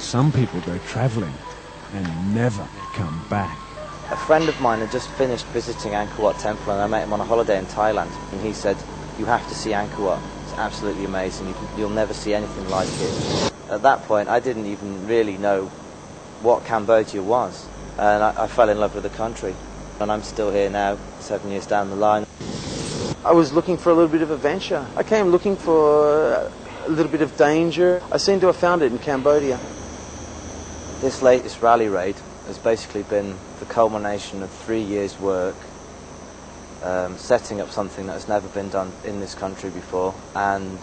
Some people go travelling and never come back. A friend of mine had just finished visiting Angkor Wat Temple, and I met him on a holiday in Thailand, and he said, "You have to see Angkor Wat. It's absolutely amazing. You'll never see anything like it." At that point, I didn't even really know what Cambodia was, and I fell in love with the country. And I'm still here now, 7 years down the line. I was looking for a little bit of adventure. I came looking for a little bit of danger. I seem to have found it in Cambodia. This latest rally raid has basically been the culmination of 3 years' work, setting up something that has never been done in this country before, and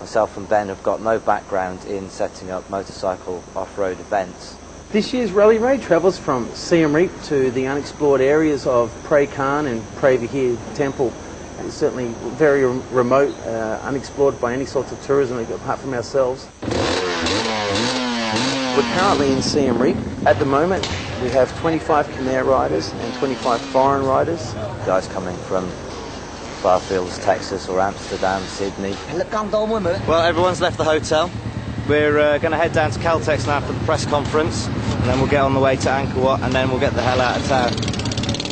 myself and Ben have got no background in setting up motorcycle off-road events. This year's rally raid travels from Siem Reap to the unexplored areas of Pre Khan and Pre Vihir Temple. It's certainly very remote, unexplored by any sorts of tourism apart from ourselves. We're currently in Siem Reap. At the moment, we have 25 Khmer riders and 25 foreign riders. Guys coming from far fields, Texas or Amsterdam, Sydney. Well, everyone's left the hotel. We're going to head down to Caltex now for the press conference, and then we'll get on the way to Angkor Wat, and then we'll get the hell out of town.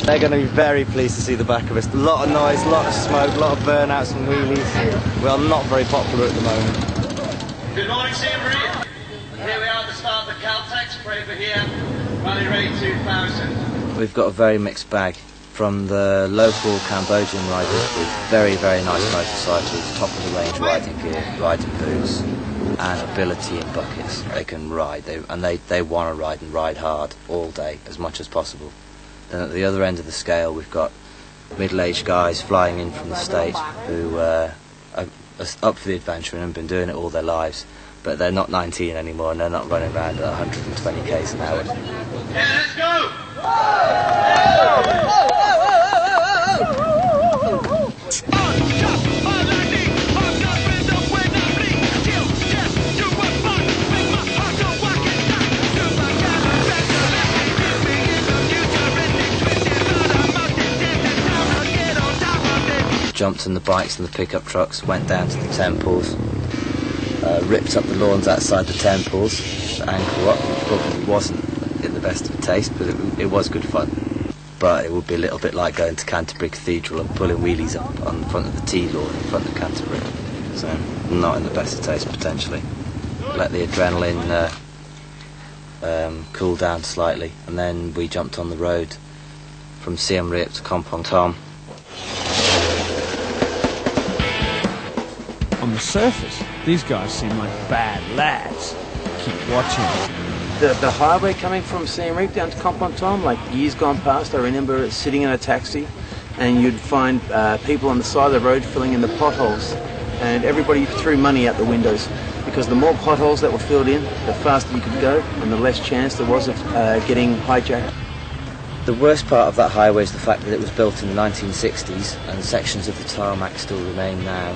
They're going to be very pleased to see the back of us. A lot of noise, a lot of smoke, a lot of burnouts and wheelies. We are not very popular at the moment. Good morning, Siem Reap. Here we are at the start of the Caltex, over here, Rally Raid 2000. We've got a very mixed bag, from the local Cambodian riders with very, very nice motorcycles, top-of-the-range riding gear, riding boots, and ability in buckets. They can ride, they want to ride and ride hard all day, as much as possible. Then at the other end of the scale, we've got middle-aged guys flying in from the States who are up for the adventure and have been doing it all their lives. But they're not 19 anymore, and they're not running around at 120 k's an hour. Yeah, let's go! Jumped on the bikes and the pickup trucks, went down to the temples. Ripped up the lawns outside the temples. Angkor Wat probably wasn't in the best of taste, but it was good fun. But it would be a little bit like going to Canterbury Cathedral and pulling wheelies up on the front of the tea lawn in front of Canterbury. So not in the best of taste potentially. Let the adrenaline cool down slightly, and then we jumped on the road from Siem Reap to Kampong Thom. On the surface, these guys seem like bad lads. Keep watching. The highway coming from Siem Reap down to Kampong Thom, like years gone past, I remember sitting in a taxi and you'd find people on the side of the road filling in the potholes, and everybody threw money out the windows because the more potholes that were filled in, the faster you could go and the less chance there was of getting hijacked. The worst part of that highway is the fact that it was built in the 1960s and sections of the tarmac still remain now.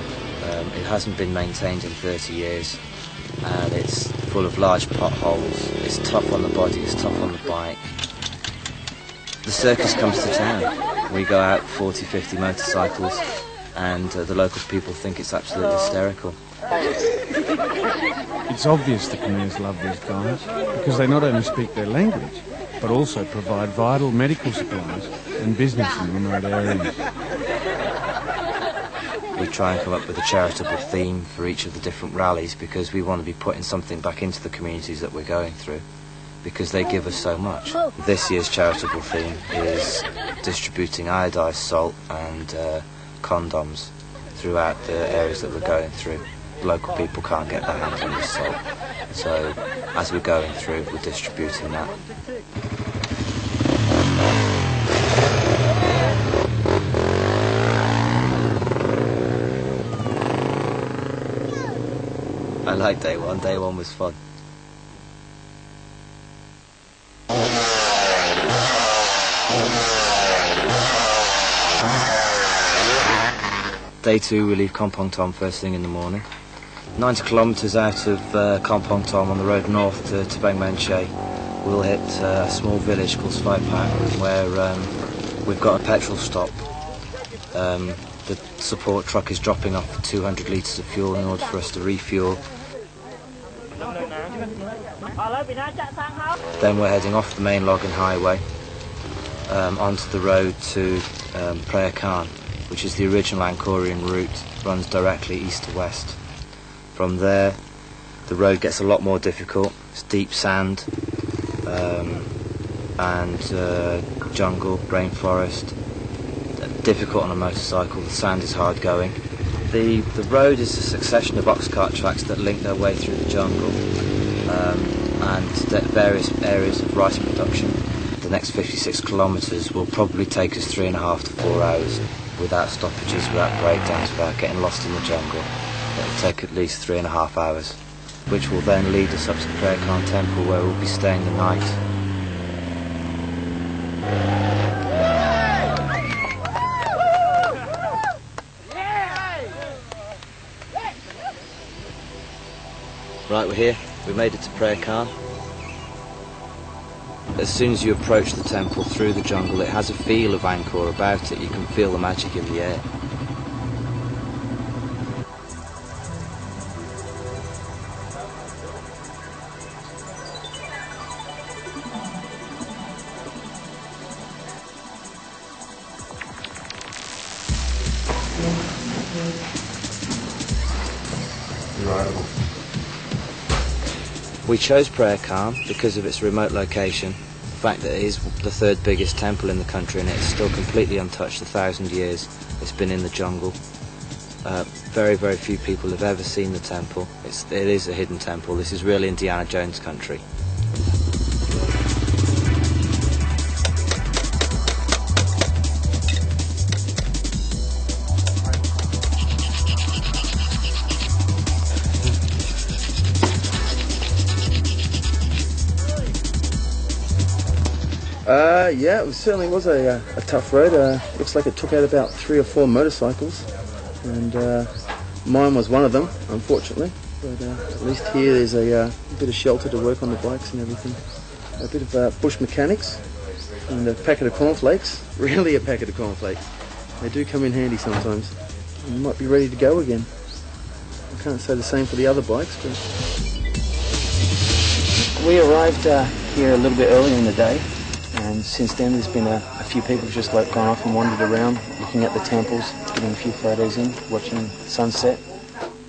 It hasn't been maintained in 30 years, and it's full of large potholes. It's tough on the body, it's tough on the bike. The circus comes to town. We go out 40, 50 motorcycles, and the local people think it's absolutely hysterical. It's obvious the Khmers love these guys, because they not only speak their language, but also provide vital medical supplies and business in remote areas. We try and come up with a charitable theme for each of the different rallies, because we want to be putting something back into the communities that we're going through, because they give us so much. This year's charitable theme is distributing iodized salt and condoms throughout the areas that we're going through. Local people can't get their hands on this salt, so as we're going through, we're distributing that. I like day one. Day one was fun. Day two, we leave Kampong Thom first thing in the morning. 90 kilometres out of Kampong Thom on the road north to Zeman Mcreadie, we'll hit a small village called Svai Pak, where we've got a petrol stop. The support truck is dropping off 200 litres of fuel in order for us to refuel. Then we're heading off the main Logan Highway onto the road to Praia Khan, which is the original Angkorian route, runs directly east to west. From there, the road gets a lot more difficult. It's deep sand and jungle, rainforest. Difficult on a motorcycle. The sand is hard going. The road is a succession of ox cart tracks that link their way through the jungle and various areas of rice production. The next 56 kilometres will probably take us 3.5 to 4 hours without stoppages, without breakdowns, without getting lost in the jungle. It'll take at least 3.5 hours, which will then lead us up to the Praia Khan temple, where we'll be staying the night. Right, we're here. We made it to Praia Khan. As soon as you approach the temple through the jungle, it has a feel of Angkor about it. You can feel the magic in the air. We chose Praia Khan because of its remote location, the fact that it is the third biggest temple in the country and it's still completely untouched. 1,000 years it's been in the jungle. Very, very few people have ever seen the temple. It is a hidden temple. This is really Indiana Jones country. Yeah, it certainly was a tough road. Looks like it took out about 3 or 4 motorcycles, and mine was one of them, unfortunately. But at least here there's a bit of shelter to work on the bikes and everything. A bit of bush mechanics and a packet of cornflakes. Really a packet of cornflakes. They do come in handy sometimes. You might be ready to go again. I can't say the same for the other bikes, but... We arrived here a little bit earlier in the day. And since then there's been a few people who've just gone off and wandered around, looking at the temples, getting a few photos in, watching sunset.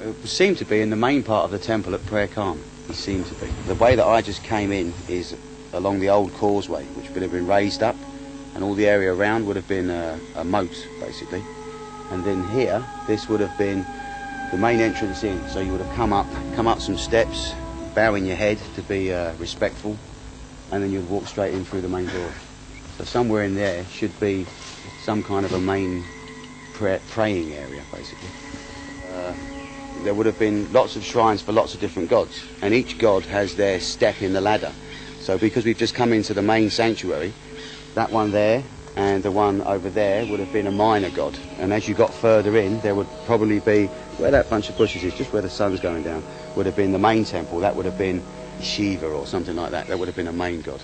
It seemed to be in the main part of the temple at Praia Khan. It seemed to be. The way that I just came in is along the old causeway, which would have been raised up, and all the area around would have been a moat, basically. And then here, this would have been the main entrance in. So you would have come up some steps, bowing your head to be respectful, and then you'd walk straight in through the main door. So somewhere in there should be some kind of a main praying area, basically. There would have been lots of shrines for lots of different gods, and each god has their step in the ladder. So because we've just come into the main sanctuary, that one there and the one over there would have been a minor god. And as you got further in, there would probably be, where that bunch of bushes is, just where the sun's going down, would have been the main temple. That would have been Shiva or something like that. That would have been a main god.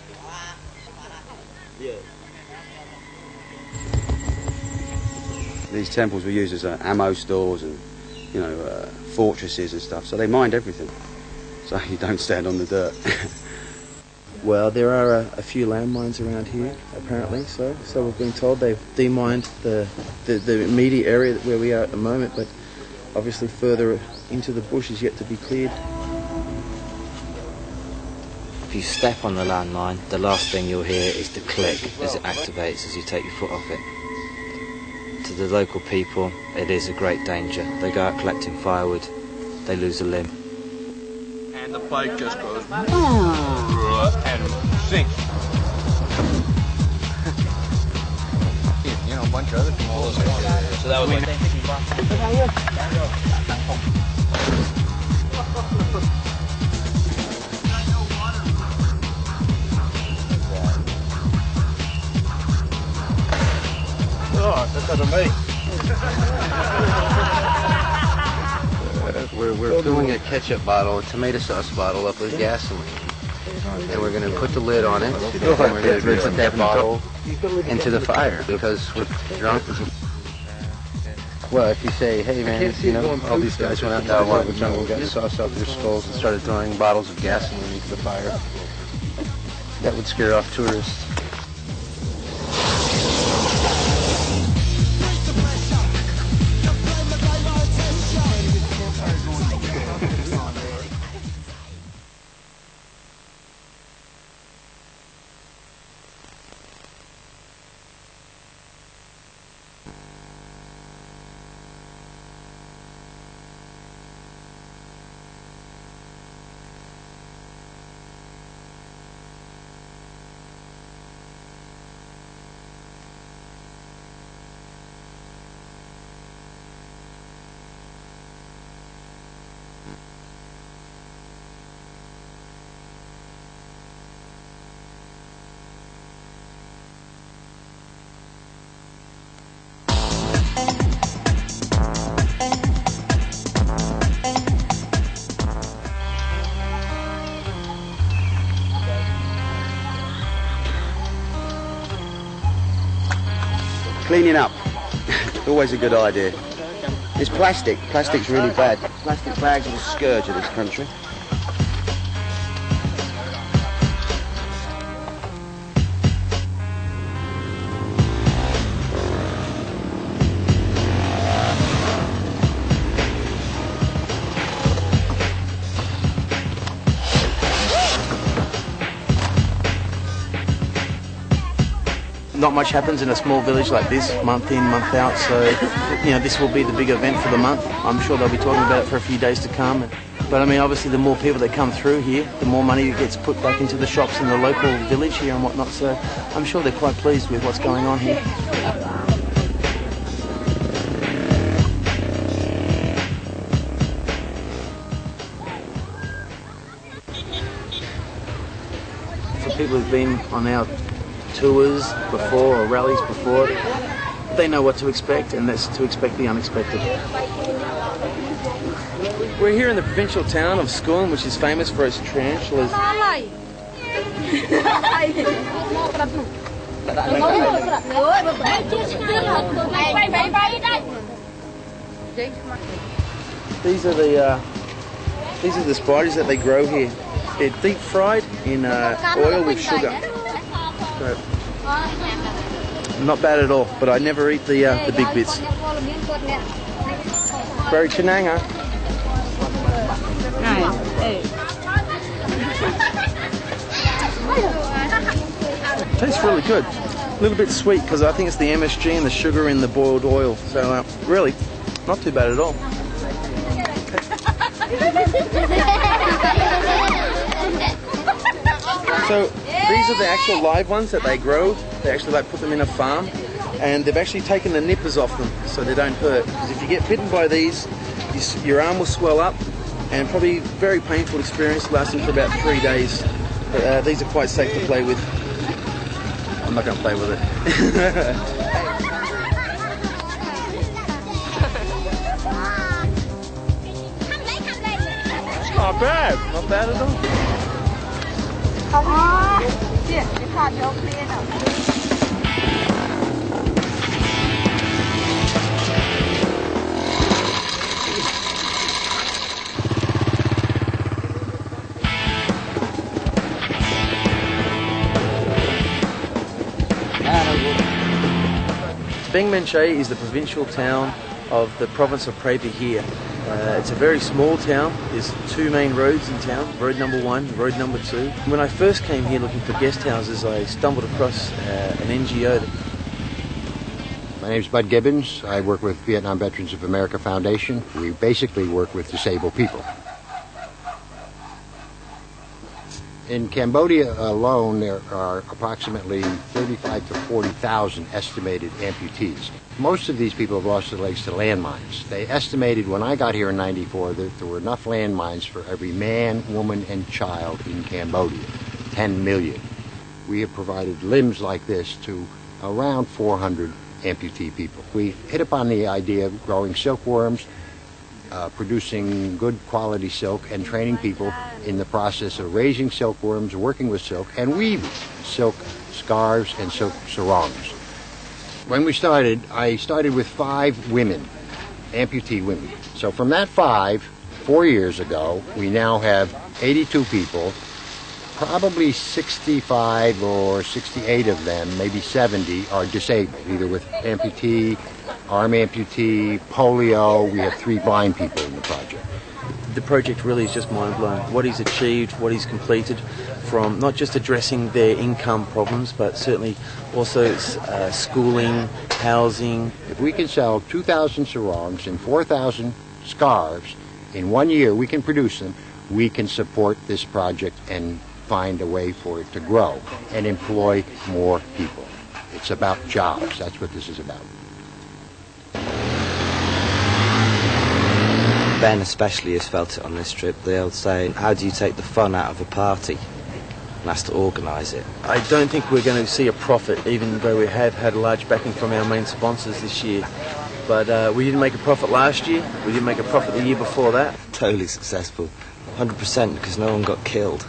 These temples were used as ammo stores and, fortresses and stuff. So they mined everything. So you don't stand on the dirt. Well, there are a few landmines around here, apparently. So we've been told they've demined the immediate area where we are at the moment, but obviously further into the bush is yet to be cleared. If you step on the landmine, the last thing you'll hear is the click as it activates as you take your foot off it. To the local people, it is a great danger. They go out collecting firewood, they lose a limb. And the bike just goes and sinks. A bunch of other people. So that was like... Oh, that's not me. We're filling a ketchup bottle, a tomato sauce bottle up with gasoline. And we're going to put the lid on it, and we're going to put that bottle into the fire because we're drunk. Well, if you say, hey man, you know, all these guys went out into the jungle, got sauce out their skulls and started throwing bottles of gasoline into the fire, that would scare off tourists. Cleaning up, always a good idea. It's plastic. Plastic's really bad. Plastic bags are the scourge of this country. Not much happens in a small village like this, month in, month out, so you know, this will be the big event for the month. I'm sure they'll be talking about it for a few days to come. But I mean, obviously the more people that come through here, the more money that gets put back into the shops in the local village here and whatnot, so I'm sure they're quite pleased with what's going on here. For people who've been on our tours before or rallies before, they know what to expect, and that's to expect the unexpected. We're here in the provincial town of Skun, which is famous for its tarantulas. These are the spiders that they grow here. They're deep fried in oil with sugar. So, not bad at all, but I never eat the big bits. Very chenanga. Tastes really good. A little bit sweet because I think it's the MSG and the sugar in the boiled oil. So really, not too bad at all. So these are the actual live ones that they grow. They actually put them in a farm, and they've actually taken the nippers off them so they don't hurt. Because if you get bitten by these, your arm will swell up, and probably very painful experience lasting for about 3 days. But these are quite safe to play with. I'm not going to play with it. It's not bad. Not bad at all. Ben Laffer is the provincial town of the province of Prabha here. It's a very small town. There's 2 main roads in town, road number 1, road number 2. When I first came here looking for guest houses, I stumbled across an NGO. My name's Bud Gibbons. I work with Vietnam Veterans of America Foundation. We basically work with disabled people. In Cambodia alone, there are approximately 35 to 40,000 estimated amputees. Most of these people have lost their legs to landmines. They estimated when I got here in '94 that there were enough landmines for every man, woman, and child in Cambodia, 10 million. We have provided limbs like this to around 400 amputee people. We hit upon the idea of growing silkworms, producing good quality silk, and training people in the process of raising silkworms, working with silk, and weaving silk scarves and silk sarongs. When we started, I started with 5 women amputee women. So from that 4 years ago, we now have 82 people, probably 65 or 68 of them, maybe 70, are disabled, either with amputee, arm amputee, polio. We have 3 blind people in the project. The project really is just mind-blowing. What he's achieved, what he's completed, from not just addressing their income problems, but certainly also schooling, housing. If we can sell 2,000 sarongs and 4,000 scarves in 1 year, we can produce them, we can support this project and find a way for it to grow and employ more people. It's about jobs. That's what this is about. Ben especially has felt it on this trip. The old saying, how do you take the fun out of a party? And has to organise it. I don't think we're going to see a profit, even though we have had a large backing from our main sponsors this year. But we didn't make a profit last year. We didn't make a profit the year before that. Totally successful. 100% because no one got killed.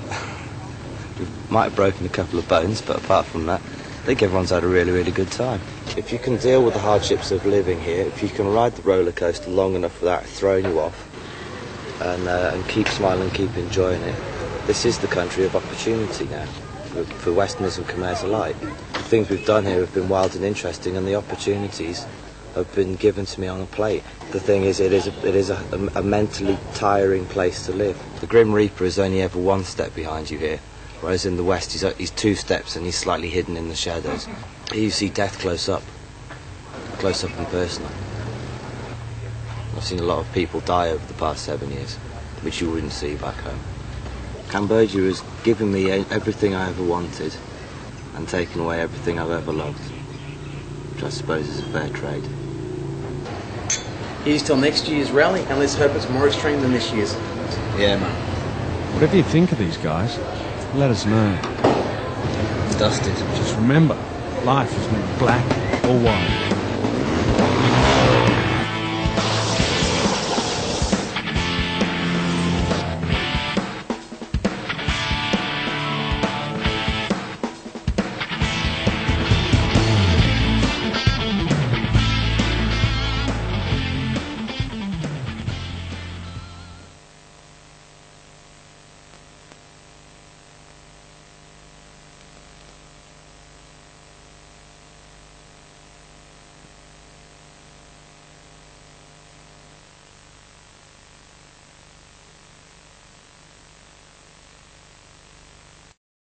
We might have broken a couple of bones, but apart from that, I think everyone's had a really, really good time. If you can deal with the hardships of living here, if you can ride the roller coaster long enough without throwing you off, and keep smiling, keep enjoying it, this is the country of opportunity now, for Westerners and Khmers alike. The things we've done here have been wild and interesting, and the opportunities have been given to me on a plate. The thing is, it is a mentally tiring place to live. The Grim Reaper is only ever 1 step behind you here, whereas in the West he's 2 steps and he's slightly hidden in the shadows. Here you see death close up and personal. I've seen a lot of people die over the past 7 years, which you wouldn't see back home. Cambodia has given me everything I ever wanted and taken away everything I've ever loved, which I suppose is a fair trade. Here's till next year's rally, and let's hope it's more extreme than this year's. Yeah, man. Whatever you think of these guys, let us know. Dusted. Just remember, life is never black or white.